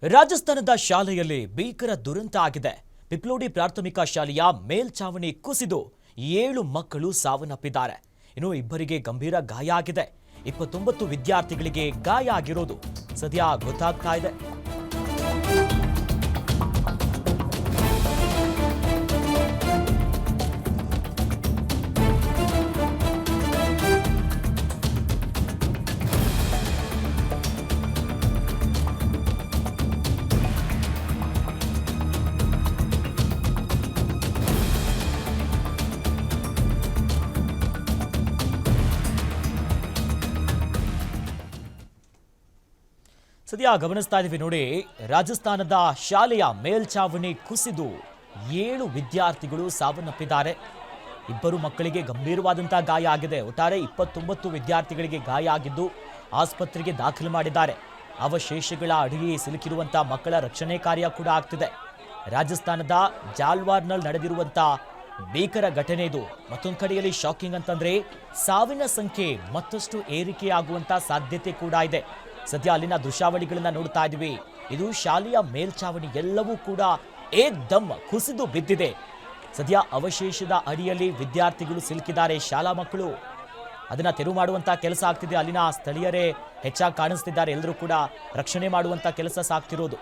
ರಾಜಸ್ಥಾನದ ಶಾಲೆಯಲ್ಲಿ ಭೀಕರ ದುರಂತ ಆಗಿದೆ. ಪಿಪ್ಲೋಡಿ ಪ್ರಾಥಮಿಕ ಶಾಲೆಯ ಮೇಲ್ಛಾವಣಿ ಕುಸಿದು 7 ಮಕ್ಕಳು ಸಾವನ್ನಪ್ಪಿದ್ದಾರೆ. ಇನ್ನು ಇಬ್ಬರಿಗೆ ಗಂಭೀರ ಗಾಯ ಆಗಿದೆ. 29 ವಿದ್ಯಾರ್ಥಿಗಳಿಗೆ ಗಾಯ ಆಗಿರೋದು ಸದ್ಯ ಗೊತ್ತಾಗ್ತಾ ಇದೆ. ಸದ್ಯ ಗಮನಿಸ್ತಾ ಇದೀವಿ ನೋಡಿ, ರಾಜಸ್ಥಾನದ ಶಾಲೆಯ ಮೇಲ್ಛಾವಣಿ ಕುಸಿದು 7 ವಿದ್ಯಾರ್ಥಿಗಳು ಸಾವನ್ನಪ್ಪಿದ್ದಾರೆ. ಇಬ್ಬರು ಮಕ್ಕಳಿಗೆ ಗಂಭೀರವಾದಂತಹ ಗಾಯ ಆಗಿದೆ. ಒಟ್ಟಾರೆ 29 ವಿದ್ಯಾರ್ಥಿಗಳಿಗೆ ಗಾಯ ಆಗಿದ್ದು ಆಸ್ಪತ್ರೆಗೆ ದಾಖಲು ಮಾಡಿದ್ದಾರೆ. ಅವಶೇಷಗಳ ಅಡಿಗೆ ಸಿಲುಕಿರುವಂತಹ ಮಕ್ಕಳ ರಕ್ಷಣೆ ಕಾರ್ಯ ಕೂಡ ಆಗ್ತಿದೆ. ರಾಜಸ್ಥಾನದ ಜಾಲ್ವಾರ್ನಲ್ಲಿ ನಡೆದಿರುವಂತಹ ಭೀಕರ ಘಟನೆ ಇದು. ಮತ್ತೊಂದು ಕಡೆಯಲ್ಲಿ ಶಾಕಿಂಗ್ ಅಂತಂದ್ರೆ ಸಾವಿನ ಸಂಖ್ಯೆ ಮತ್ತಷ್ಟು ಏರಿಕೆಯಾಗುವಂತ ಸಾಧ್ಯತೆ ಕೂಡ ಇದೆ. ಸದ್ಯ ಅಲ್ಲಿನ ದೃಶ್ಯಾವಳಿಗಳನ್ನ ನೋಡ್ತಾ ಇದ್ದೀವಿ. ಇದು ಶಾಲೆಯ ಮೇಲ್ಛಾವಣಿ ಎಲ್ಲವೂ ಕೂಡ ಏಕ್ದಮ್ ಕುಸಿದು ಬಿದ್ದಿದೆ. ಸದ್ಯ ಅವಶೇಷದ ಅಡಿಯಲ್ಲಿ ವಿದ್ಯಾರ್ಥಿಗಳು ಸಿಲುಕಿದ್ದಾರೆ. ಶಾಲಾ ಮಕ್ಕಳು ಅದನ್ನ ತೆರವು ಮಾಡುವಂತ ಕೆಲಸ ಆಗ್ತಿದೆ. ಅಲ್ಲಿನ ಸ್ಥಳೀಯರೇ ಹೆಚ್ಚಾಗಿ ಕಾಣಿಸ್ತಿದ್ದಾರೆ. ಎಲ್ಲರೂ ಕೂಡ ರಕ್ಷಣೆ ಮಾಡುವಂತ ಕೆಲಸ ಸಾಗ್ತಿರೋದು.